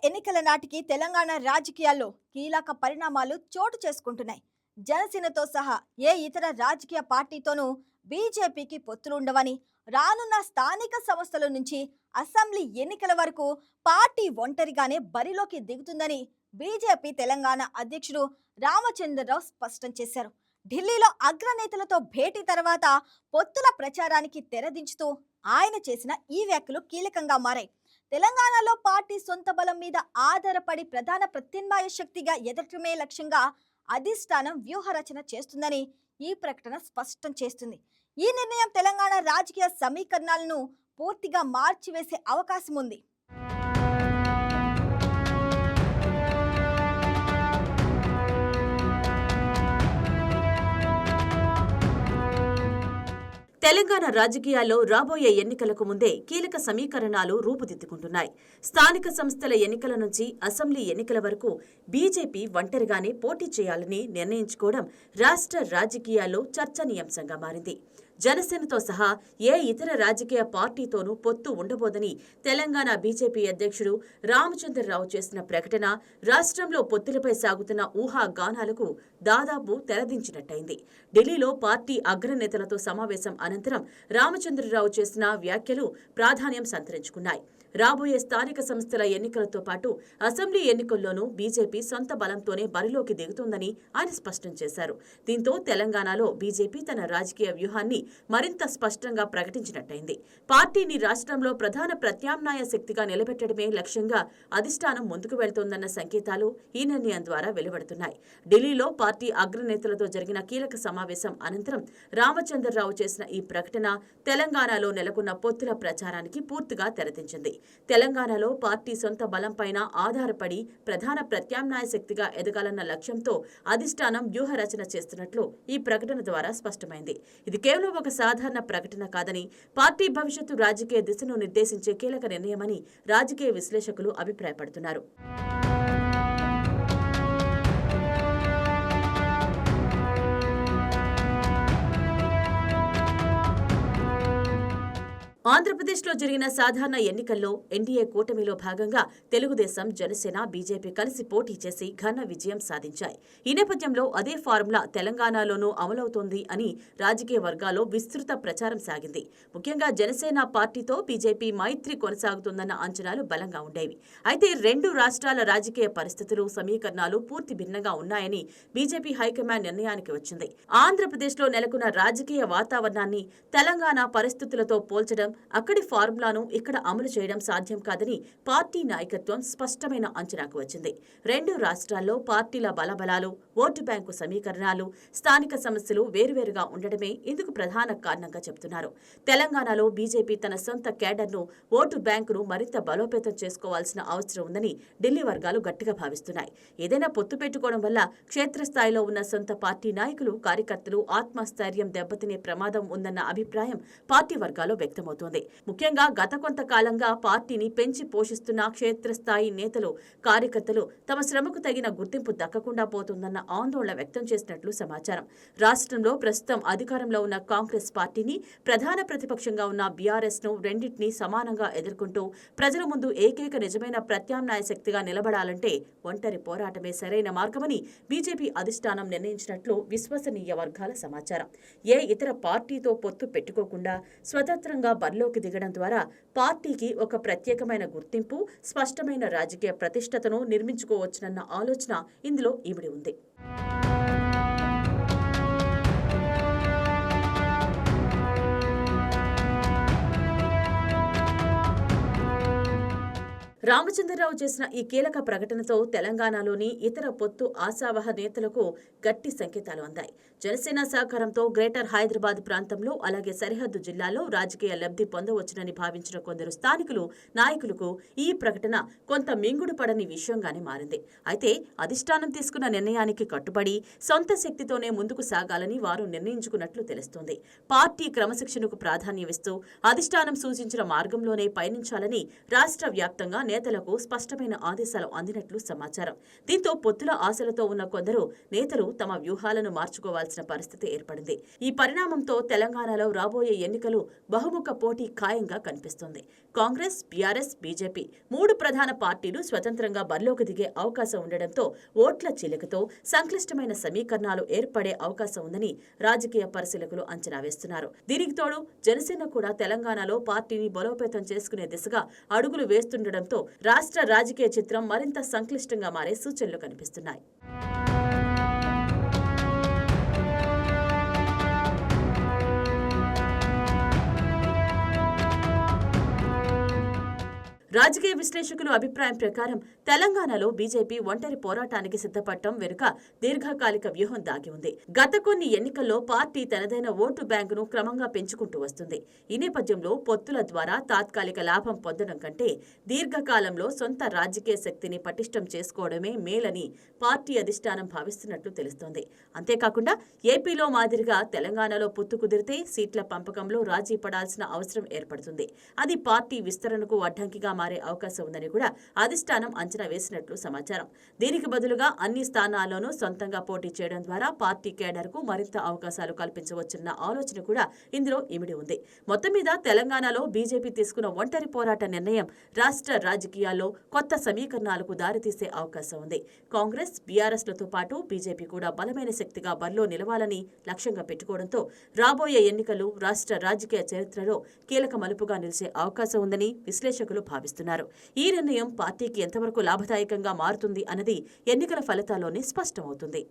ఎన్నికల నాటికి తెలంగాణ రాజకీయాల్లో కీలక పరిణామాలు చోటు చేసుకుంటున్నాయి. జనసేనతో సహా ఏ ఇతర రాజకీయ పార్టీతోనూ బీజేపీకి పొత్తులుండవని, రానున్న స్థానిక సంస్థల నుంచి అసెంబ్లీ ఎన్నికల వరకు పార్టీ ఒంటరిగానే బరిలోకి దిగుతుందని బీజేపీ తెలంగాణ అధ్యక్షుడు రామచంద్రరావు స్పష్టం చేశారు. ఢిల్లీలో అగ్రనేతలతో భేటీ తర్వాత పొత్తుల ప్రచారానికి తెరదించుతూ ఆయన చేసిన ఈ వ్యాఖ్యలు కీలకంగా మారాయి. తెలంగాణలో పార్టీ సొంత బలం మీద ఆధారపడి ప్రధాన ప్రత్యామ్నాయ శక్తిగా ఎదగటమే లక్ష్యంగా అధిష్టానం వ్యూహరచన చేస్తుందని ఈ ప్రకటన స్పష్టం చేస్తుంది. ఈ నిర్ణయం తెలంగాణ రాజకీయ సమీకరణాలను పూర్తిగా మార్చివేసే అవకాశం ఉంది. తెలంగాణ రాజకీయాల్లో రాబోయే ఎన్నికలకు ముందే కీలక సమీకరణాలు రూపుదిద్దుకుంటున్నాయి. స్థానిక సంస్థల ఎన్నికల నుంచి అసెంబ్లీ ఎన్నికల వరకు బీజేపీ ఒంటరిగానే పోటీ చేయాలని నిర్ణయించుకోవడం రాష్ట్ర రాజకీయాల్లో చర్చనీయాంశంగా మారింది. జనసేనతో సహా ఏ ఇతర రాజకీయ పార్టీతోనూ పొత్తు ఉండబోదని తెలంగాణ బీజేపీ అధ్యక్షుడు రామచంద్రరావు చేసిన ప్రకటన రాష్ట్రంలో పొత్తులపై సాగుతున్న ఊహాగానాలకు దాదాపు తెరదించినట్టయింది. ఢిల్లీలో పార్టీ అగ్రనేతలతో సమావేశం అనంతరం రామచంద్రరావు చేసిన వ్యాఖ్యలు ప్రాధాన్యం సంతరించుకున్నాయి. రాబోయే స్థానిక సంస్థల ఎన్నికలతో పాటు అసెంబ్లీ ఎన్నికల్లోనూ బీజేపీ సొంత బలంతోనే బరిలోకి దిగుతుందని ఆయన స్పష్టం చేశారు. దీంతో తెలంగాణలో బీజేపీ తన రాజకీయ వ్యూహాన్ని మరింత స్పష్టంగా ప్రకటించినట్టయింది. పార్టీని రాష్ట్రంలో ప్రధాన ప్రత్యామ్నాయ శక్తిగా నిలబెట్టడమే లక్ష్యంగా అధిష్టానం ముందుకు వెళ్తోందన్న సంకేతాలు ఈ నిర్ణయం ద్వారా వెలువడుతున్నాయి. ఢిల్లీలో పార్టీ అగ్రనేతలతో జరిగిన కీలక సమావేశం అనంతరం రామచంద్రరావు చేసిన ఈ ప్రకటన తెలంగాణలో నెలకొన్న పొత్తుల ప్రచారానికి పూర్తిగా తెరదించింది. తెలంగాణలో పార్టీ సొంత బలంపైన ఆధారపడి ప్రధాన ప్రత్యామ్నాయ శక్తిగా ఎదగాలన్న లక్ష్యంతో అధిష్టానం వ్యూహరచన చేస్తున్నట్లు ఈ ప్రకటన ద్వారా స్పష్టమైంది. ఇది కేవలం ఒక సాధారణ ప్రకటన కాదని, పార్టీ భవిష్యత్తు రాజకీయ దిశను నిర్దేశించే కీలక నిర్ణయమని రాజకీయ విశ్లేషకులు అభిప్రాయపడుతున్నారు. ఆంధ్రప్రదేశ్లో జరిగిన సాధారణ ఎన్నికల్లో ఎన్డీఏ కూటమిలో భాగంగా తెలుగుదేశం, జనసేన, బీజేపీ కలిసి పోటీ చేసి ఘన విజయం సాధించాయి. ఈ నేపథ్యంలో అదే ఫార్ములా తెలంగాణలోనూ అమలవుతోంది అని రాజకీయ వర్గాల్లో విస్తృత ప్రచారం సాగింది. ముఖ్యంగా జనసేన పార్టీతో బీజేపీ మైత్రి కొనసాగుతుందన్న అంచనాలు బలంగా ఉండేవి. అయితే రెండు రాష్ట్రాల రాజకీయ పరిస్థితులు, సమీకరణాలు పూర్తి భిన్నంగా ఉన్నాయని బీజేపీ హైకమాండ్ నిర్ణయానికి వచ్చింది. ఆంధ్రప్రదేశ్లో నెలకొన్న రాజకీయ వాతావరణాన్ని తెలంగాణ పరిస్థితులతో పోల్చడం, అక్కడి ఫార్ములాను ఇక్కడ అమలు చేయడం సాధ్యం కాదని పార్టీ నాయకత్వం స్పష్టమైన అంచనాకు వచ్చింది. రెండు రాష్ట్రాల్లో పార్టీల బలబలాలు, ఓటు బ్యాంకు సమీకరణాలు, స్థానిక సమస్యలు వేరువేరుగా ఉండడమే ఇందుకు ప్రధాన కారణంగా చెబుతున్నారు. తెలంగాణలో బీజేపీ తన సొంత కేడర్ను, ఓటు బ్యాంకును మరింత బలోపేతం చేసుకోవాల్సిన అవసరం ఉందని ఢిల్లీ వర్గాలు గట్టిగా భావిస్తున్నాయి. ఏదైనా పొత్తు పెట్టుకోవడం వల్ల క్షేత్రస్థాయిలో ఉన్న సొంత పార్టీ నాయకులు, కార్యకర్తలు ఆత్మస్థైర్యం దెబ్బతినే ప్రమాదం ఉందన్న అభిప్రాయం పార్టీ వర్గాల్లో వ్యక్తమవుతుంది. ముఖ్యంగా గత కొంతకాలంగా పార్టీని పెంచి పోషిస్తున్న క్షేత్రస్థాయి నేతలు, కార్యకర్తలు తమ శ్రమకు తగిన గుర్తింపు దక్కకుండా పోతుందన్న ఆందోళన వ్యక్తం చేసినట్లు సమాచారం. రాష్ట్రంలో ప్రస్తుతం అధికారంలో ఉన్న కాంగ్రెస్ పార్టీని, ప్రధాన ప్రతిపక్షంగా ఉన్న బీఆర్ఎస్ ను రెండింటినీ సమానంగా ఎదుర్కొంటూ ప్రజల ముందు ఏకైక నిజమైన ప్రత్యామ్నాయ శక్తిగా నిలబడాలంటే ఒంటరి పోరాటమే సరైన మార్గమని బీజేపీ అధిష్టానం నిర్ణయించినట్లు విశ్వసనీయ వర్గాల సమాచారం. ఏ ఇతర పార్టీతో పొత్తు పెట్టుకోకుండా స్వతంత్రంగా బరిలోకి దిగడం ద్వారా పార్టీకి ఒక ప్రత్యేకమైన గుర్తింపు, స్పష్టమైన రాజకీయ ప్రతిష్టతను నిర్మించుకోవచ్చునన్న ఆలోచన ఇందులో ఇమిడి ఉంది. రామచంద్రరావు చేసిన ఈ కీలక ప్రకటనతో తెలంగాణలోని ఇతర పొత్తు ఆశావహ నేతలకు గట్టి సంకేతాలు అందాయి. జనసేన సహకారంతో గ్రేటర్ హైదరాబాద్ ప్రాంతంలో, అలాగే సరిహద్దు జిల్లాల్లో రాజకీయ లబ్ధి పొందవచ్చునని భావించిన కొందరు స్థానికులు, నాయకులకు ఈ ప్రకటన కొంత మింగుడు పడని విషయంగానే మారింది. అయితే అధిష్టానం తీసుకున్న నిర్ణయానికి కట్టుబడి సొంత శక్తితోనే ముందుకు సాగాలని వారు నిర్ణయించుకున్నట్లు తెలుస్తోంది. పార్టీ క్రమశిక్షణకు ప్రాధాన్యమిస్తూ అధిష్టానం సూచించిన మార్గంలోనే పయనించాలని రాష్ట్ర వ్యాప్తంగా నేతలకు స్పష్టమైన ఆదేశాలు అందినట్లు సమాచారం. దీంతో పొత్తుల ఆశలతో ఉన్న కొందరు నేతలు తమ వ్యూహాలను మార్చుకోవాల్సి ఎదుర్కోవాల్సిన పరిస్థితి ఏర్పడింది. ఈ పరిణామంతో తెలంగాణలో రాబోయే ఎన్నికలు బహుముఖ పోటీ ఖాయంగా కనిపిస్తోంది. కాంగ్రెస్, బీఆర్ఎస్, బీజేపీ 3 ప్రధాన పార్టీలు స్వతంత్రంగా బరిలోకి దిగే అవకాశం ఉండడంతో ఓట్ల చీలికతో సంక్లిష్టమైన సమీకరణాలు ఏర్పడే అవకాశం ఉందని రాజకీయ పరిశీలకులు అంచనా వేస్తున్నారు. దీనికి తోడు జనసేన కూడా తెలంగాణలో పార్టీని బలోపేతం చేసుకునే దిశగా అడుగులు వేస్తుండటంతో రాష్ట్ర రాజకీయ చిత్రం మరింత సంక్లిష్టంగా మారే సూచనలు కనిపిస్తున్నాయి. రాజకీయ విశ్లేషకుల అభిప్రాయం ప్రకారం తెలంగాణలో బీజేపీ ఒంటరి పోరాటానికి సిద్ధపడటం వెనుక దీర్ఘకాలిక వ్యూహం దాగి ఉంది. గత కొన్ని ఎన్నికల్లో పార్టీ తనదైన ఓటు బ్యాంకును క్రమంగా పెంచుకుంటూ వస్తుంది. ఈ నేపథ్యంలో పొత్తుల ద్వారా తాత్కాలిక లాభం పొందడం కంటే దీర్ఘకాలంలో సొంత రాజకీయ శక్తిని పటిష్టం చేసుకోవడమే మేలని పార్టీ అధిష్టానం భావిస్తున్నట్లు తెలుస్తోంది. అంతేకాకుండా ఏపీలో మాదిరిగా తెలంగాణలో పొత్తు కుదిరితే సీట్ల పంపకంలో రాజీ పడాల్సిన అవసరం ఏర్పడుతుంది. అది పార్టీ విస్తరణకు అడ్డంకిగా మారే అవకాశం ఉందని కూడా అధిష్టానం అంచనా వేసినట్లు సమాచారం. దీనికి బదులుగా అన్ని స్థానాల్లోనూ సొంతంగా పోటీ చేయడం ద్వారా పార్టీ కేడర్కు మరింత అవకాశాలు కల్పించవచ్చున్న ఆలోచన కూడా ఇందులో ఇమిడి ఉంది. మొత్తం మీద తెలంగాణలో బీజేపీ తీసుకున్న ఒంటరి పోరాట నిర్ణయం రాష్ట్ర రాజకీయాల్లో కొత్త సమీకరణాలకు దారితీసే అవకాశం ఉంది. కాంగ్రెస్, బీఆర్ఎస్లతో పాటు బీజేపీ కూడా బలమైన శక్తిగా బరిలో నిలవాలని లక్ష్యంగా పెట్టుకోవడంతో రాబోయే ఎన్నికలు రాష్ట్ర రాజకీయ చరిత్రలో కీలక మలుపుగా నిలిచే అవకాశం ఉందని విశ్లేషకులు భావిస్తున్నారు. ఈ నిర్ణయం పార్టీకి ఎంతవరకు లాభదాయకంగా మారుతుంది అన్నది ఎన్నికల ఫలితాల్లోనే స్పష్టమవుతుంది.